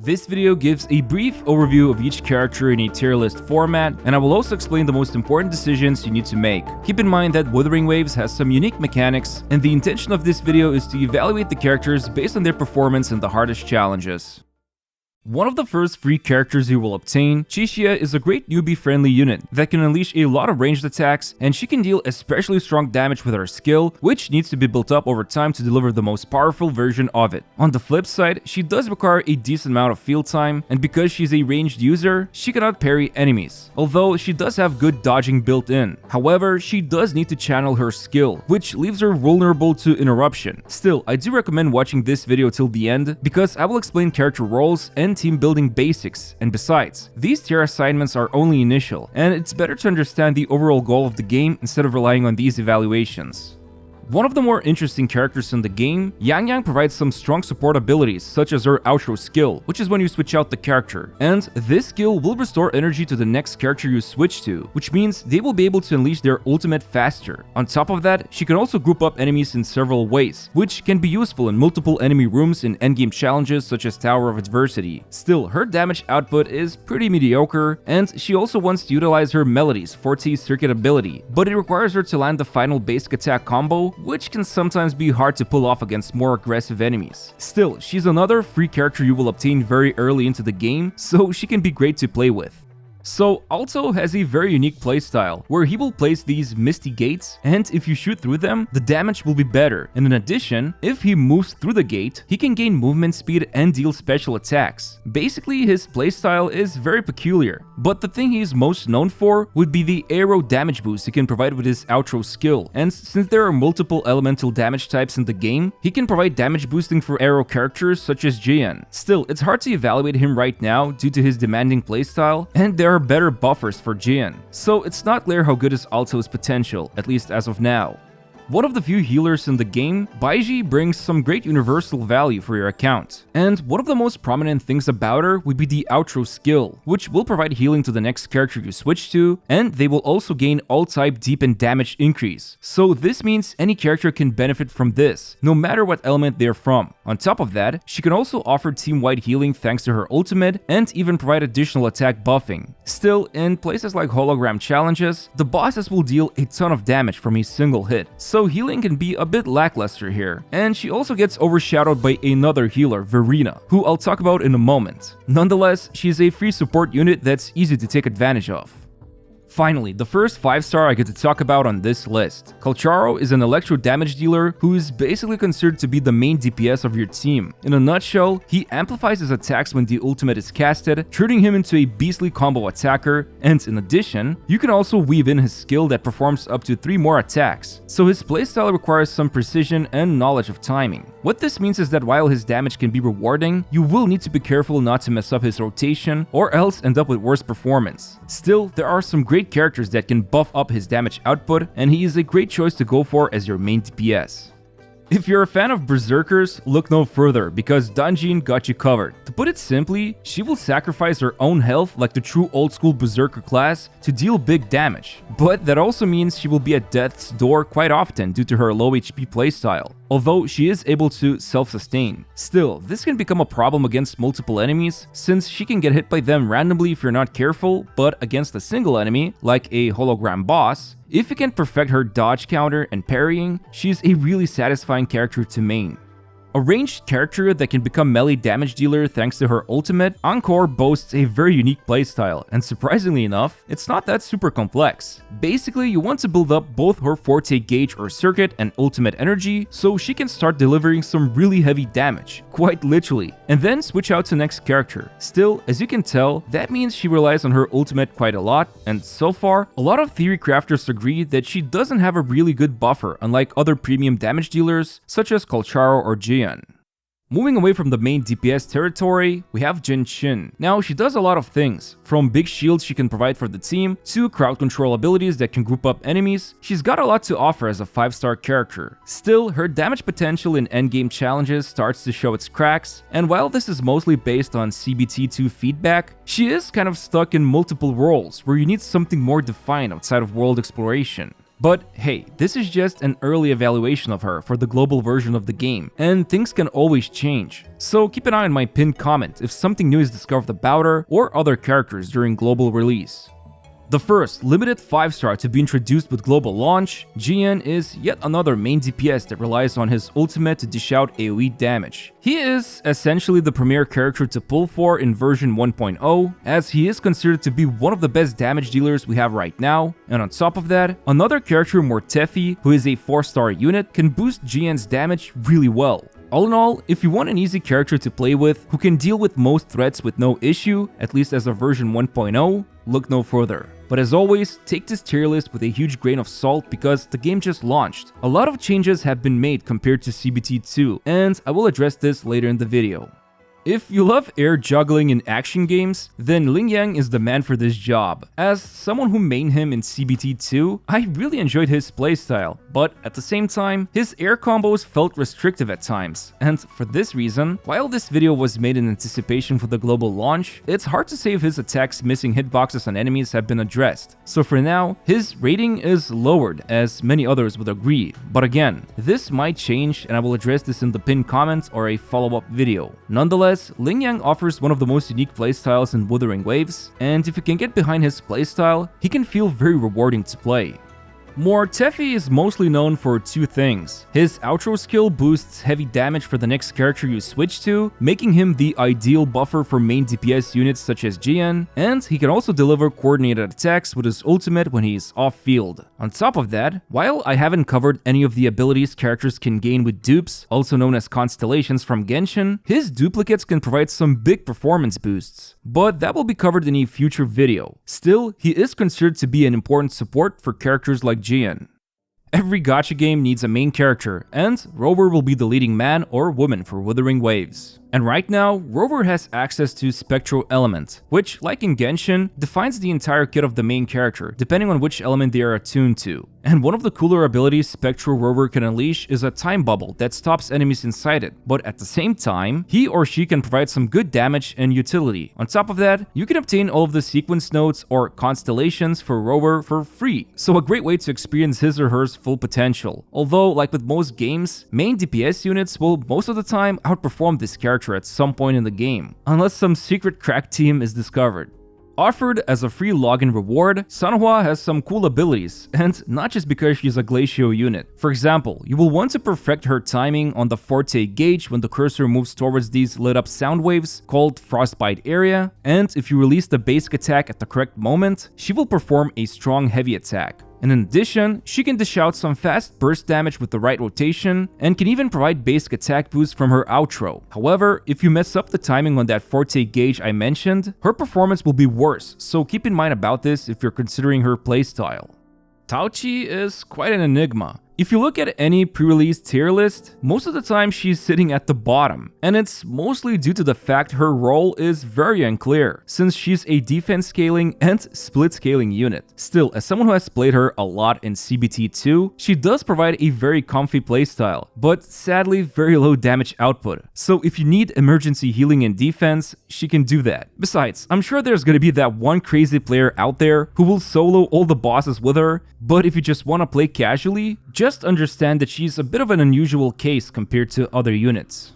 This video gives a brief overview of each character in a tier list format, and I will also explain the most important decisions you need to make. Keep in mind that Wuthering Waves has some unique mechanics, and the intention of this video is to evaluate the characters based on their performance in the hardest challenges. One of the first free characters you will obtain, Chixia, is a great newbie-friendly unit that can unleash a lot of ranged attacks, and she can deal especially strong damage with her skill, which needs to be built up over time to deliver the most powerful version of it. On the flip side, she does require a decent amount of field time, and because she's a ranged user, she cannot parry enemies, although she does have good dodging built in. However, she does need to channel her skill, which leaves her vulnerable to interruption. Still, I do recommend watching this video till the end, because I will explain character roles and team building basics, and besides, these tier assignments are only initial, and it's better to understand the overall goal of the game instead of relying on these evaluations. One of the more interesting characters in the game, Yangyang provides some strong support abilities such as her outro skill, which is when you switch out the character, and this skill will restore energy to the next character you switch to, which means they will be able to unleash their ultimate faster. On top of that, she can also group up enemies in several ways, which can be useful in multiple enemy rooms in endgame challenges such as Tower of Adversity. Still, her damage output is pretty mediocre, and she also wants to utilize her Melody's Forte Circuit ability, but it requires her to land the final basic attack combo, which can sometimes be hard to pull off against more aggressive enemies. Still, she's another free character you will obtain very early into the game, so she can be great to play with. So, Aalto has a very unique playstyle, where he will place these misty gates, and if you shoot through them, the damage will be better. And in addition, if he moves through the gate, he can gain movement speed and deal special attacks. Basically, his playstyle is very peculiar, but the thing he is most known for would be the arrow damage boost he can provide with his outro skill. And since there are multiple elemental damage types in the game, he can provide damage boosting for arrow characters such as Jiyan. Still, it's hard to evaluate him right now due to his demanding playstyle, and there are better buffers for Jiyan, so it's not clear how good is Aalto's potential, at least as of now. One of the few healers in the game, Baizhi brings some great universal value for your account. And one of the most prominent things about her would be the outro skill, which will provide healing to the next character you switch to, and they will also gain all-type deepen damage increase. So this means any character can benefit from this, no matter what element they're from. On top of that, she can also offer team-wide healing thanks to her ultimate, and even provide additional attack buffing. Still, in places like Hologram challenges, the bosses will deal a ton of damage from a single hit, so healing can be a bit lackluster here. And she also gets overshadowed by another healer, Verina, who I'll talk about in a moment. Nonetheless, she's a free support unit that's easy to take advantage of. Finally, the first 5-star I get to talk about on this list. Calcharo is an electro damage dealer who is basically considered to be the main DPS of your team. In a nutshell, he amplifies his attacks when the ultimate is casted, turning him into a beastly combo attacker, and in addition, you can also weave in his skill that performs up to 3 more attacks, so his playstyle requires some precision and knowledge of timing. What this means is that while his damage can be rewarding, you will need to be careful not to mess up his rotation, or else end up with worse performance. Still, there are some great characters that can buff up his damage output, and he is a great choice to go for as your main DPS. If you're a fan of berserkers, look no further, because Danjin got you covered. To put it simply, she will sacrifice her own health like the true old-school berserker class to deal big damage. But that also means she will be at death's door quite often due to her low HP playstyle, although she is able to self-sustain. Still, this can become a problem against multiple enemies, since she can get hit by them randomly if you're not careful, but against a single enemy, like a hologram boss, if you can perfect her dodge counter and parrying, she's a really satisfying character to main. A ranged character that can become melee damage dealer thanks to her ultimate, Encore boasts a very unique playstyle, and surprisingly enough, it's not that super complex. Basically, you want to build up both her forte gauge or circuit and ultimate energy, so she can start delivering some really heavy damage, quite literally, and then switch out to next character. Still, as you can tell, that means she relies on her ultimate quite a lot, and so far, a lot of theory crafters agree that she doesn't have a really good buffer unlike other premium damage dealers such as Calcharo or Jiyan. Moving away from the main DPS territory, we have Jianxin. Now, she does a lot of things, from big shields she can provide for the team, to crowd control abilities that can group up enemies. She's got a lot to offer as a 5-star character. Still, her damage potential in endgame challenges starts to show its cracks, and while this is mostly based on CBT2 feedback, she is kind of stuck in multiple roles where you need something more defined outside of world exploration. But hey, this is just an early evaluation of her for the global version of the game, and things can always change. So keep an eye on my pinned comment if something new is discovered about her or other characters during global release. The first limited 5-star to be introduced with global launch, Jiyan is yet another main DPS that relies on his ultimate to dish out AoE damage. He is essentially the premier character to pull for in version 1.0, as he is considered to be one of the best damage dealers we have right now, and on top of that, another character, Mortefi, who is a 4-star unit, can boost Jiyan's damage really well. All in all, if you want an easy character to play with who can deal with most threats with no issue, at least as of version 1.0, look no further. But as always, take this tier list with a huge grain of salt because the game just launched. A lot of changes have been made compared to CBT2, and I will address this later in the video. If you love air juggling in action games, then Lingyang is the man for this job. As someone who mained him in CBT2, I really enjoyed his playstyle, but at the same time, his air combos felt restrictive at times. And for this reason, while this video was made in anticipation for the global launch, it's hard to say if his attacks missing hitboxes on enemies have been addressed. So for now, his rating is lowered, as many others would agree. But again, this might change and I will address this in the pinned comment or a follow-up video. Nonetheless, Lingyang offers one of the most unique playstyles in Wuthering Waves, and if you can get behind his playstyle, he can feel very rewarding to play. Mortefi is mostly known for two things. His outro skill boosts heavy damage for the next character you switch to, making him the ideal buffer for main DPS units such as Jiyan, and he can also deliver coordinated attacks with his ultimate when he's off-field. On top of that, while I haven't covered any of the abilities characters can gain with dupes, also known as constellations from Genshin, his duplicates can provide some big performance boosts, but that will be covered in a future video. Still, he is considered to be an important support for characters like Jiyan. Every gacha game needs a main character, and Rover will be the leading man or woman for Wuthering Waves. And right now, Rover has access to Spectro element, which, like in Genshin, defines the entire kit of the main character, depending on which element they are attuned to. And one of the cooler abilities Spectro Rover can unleash is a time bubble that stops enemies inside it, but at the same time, he or she can provide some good damage and utility. On top of that, you can obtain all of the sequence nodes or constellations for Rover for free, so a great way to experience his or her full potential. Although, like with most games, main DPS units will most of the time outperform this character at some point in the game, unless some secret crack team is discovered. Offered as a free login reward, Sanhua has some cool abilities, and not just because she's a glacial unit. For example, you will want to perfect her timing on the forte gauge when the cursor moves towards these lit up sound waves called frostbite area, and if you release the basic attack at the correct moment, she will perform a strong heavy attack. And in addition, she can dish out some fast burst damage with the right rotation, and can even provide basic attack boost from her outro. However, if you mess up the timing on that forte gauge I mentioned, her performance will be worse, so keep in mind about this if you're considering her playstyle. Taoqi is quite an enigma. If you look at any pre-release tier list, most of the time she's sitting at the bottom, and it's mostly due to the fact her role is very unclear, since she's a defense scaling and split scaling unit. Still, as someone who has played her a lot in CBT2, she does provide a very comfy playstyle, but sadly very low damage output. So if you need emergency healing and defense, she can do that. Besides, I'm sure there's gonna be that one crazy player out there who will solo all the bosses with her, but if you just wanna play casually, just understand that she's a bit of an unusual case compared to other units.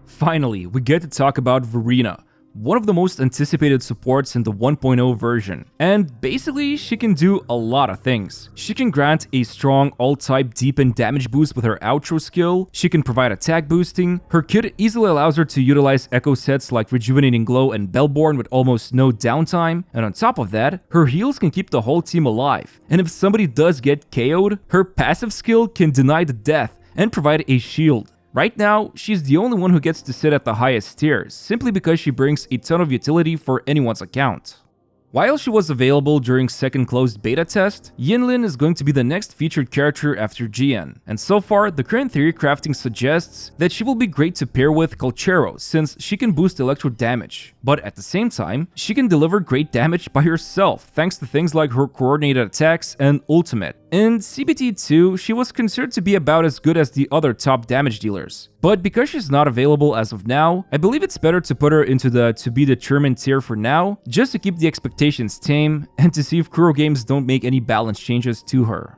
Finally, we get to talk about Verina, one of the most anticipated supports in the 1.0 version, and basically she can do a lot of things. She can grant a strong all-type deepen damage boost with her outro skill, she can provide attack boosting, her kit easily allows her to utilize echo sets like Rejuvenating Glow and Bellborn with almost no downtime, and on top of that, her heals can keep the whole team alive, and if somebody does get KO'd, her passive skill can deny the death and provide a shield. Right now, she's the only one who gets to sit at the highest tiers, simply because she brings a ton of utility for anyone's account. While she was available during second closed beta test, Yinlin is going to be the next featured character after Jiyan, and so far, the current theory crafting suggests that she will be great to pair with Calcharo since she can boost electro damage, but at the same time, she can deliver great damage by herself thanks to things like her coordinated attacks and ultimate. In CBT2, she was considered to be about as good as the other top damage dealers, but because she's not available as of now, I believe it's better to put her into the to be determined tier for now, just to keep the expectations tame and to see if Kuro Games don't make any balance changes to her.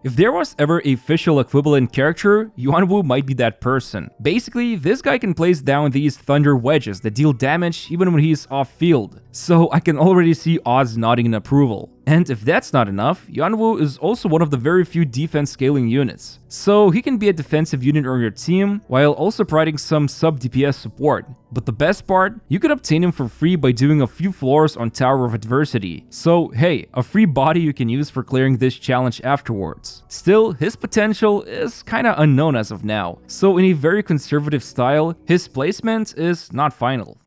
If there was ever a official equivalent character, Yuanwu might be that person. Basically, this guy can place down these thunder wedges that deal damage even when he's off field. So I can already see Oz nodding in approval. And if that's not enough, Yuanwu is also one of the very few defense scaling units. So he can be a defensive unit on your team, while also providing some sub-DPS support. But the best part, you can obtain him for free by doing a few floors on Tower of Adversity. So hey, a free body you can use for clearing this challenge afterwards. Still, his potential is kinda unknown as of now, so in a very conservative style, his placement is not final.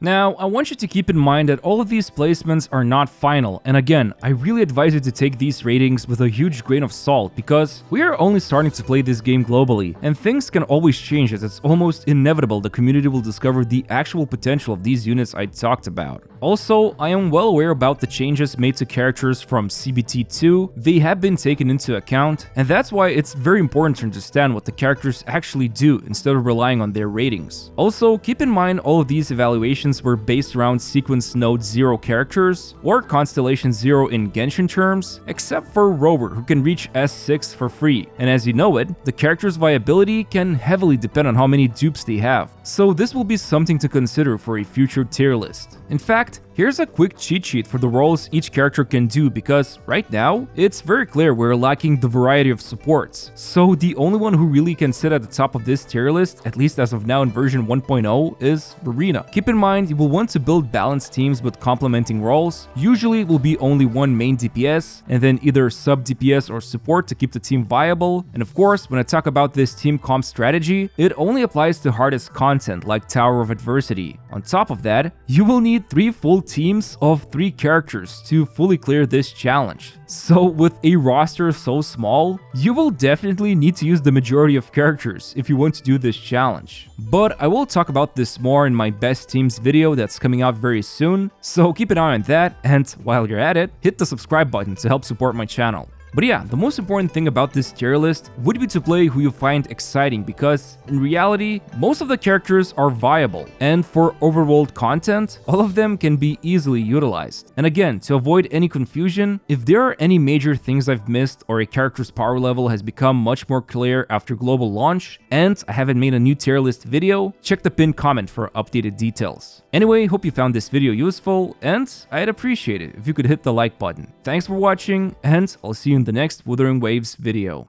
Now, I want you to keep in mind that all of these placements are not final, and again, I really advise you to take these ratings with a huge grain of salt, because we are only starting to play this game globally, and things can always change as it's almost inevitable the community will discover the actual potential of these units I talked about. Also, I am well aware about the changes made to characters from CBT2, they have been taken into account, and that's why it's very important to understand what the characters actually do instead of relying on their ratings. Also, keep in mind all of these evaluations were based around Sequence Node 0 characters, or Constellation 0 in Genshin terms, except for Rover, who can reach S6 for free, and as you know it, the character's viability can heavily depend on how many dupes they have, so this will be something to consider for a future tier list. In fact, here's a quick cheat sheet for the roles each character can do, because right now, it's very clear we're lacking the variety of supports. So the only one who really can sit at the top of this tier list, at least as of now in version 1.0, is Verina. Keep in mind, you will want to build balanced teams with complementing roles. Usually it will be only one main DPS, and then either sub DPS or support to keep the team viable. And of course, when I talk about this team comp strategy, it only applies to hardest content like Tower of Adversity. On top of that, you will need 3 full teams of 3 characters to fully clear this challenge. So with a roster so small, you will definitely need to use the majority of characters if you want to do this challenge. But I will talk about this more in my best teams video that's coming out very soon, so keep an eye on that, and while you're at it, hit the subscribe button to help support my channel. But yeah, the most important thing about this tier list would be to play who you find exciting, because in reality, most of the characters are viable, and for overworld content, all of them can be easily utilized. And again, to avoid any confusion, if there are any major things I've missed or a character's power level has become much more clear after global launch, and I haven't made a new tier list video, check the pinned comment for updated details. Anyway, hope you found this video useful, and I'd appreciate it if you could hit the like button. Thanks for watching, and I'll see you in the next Wuthering Waves video.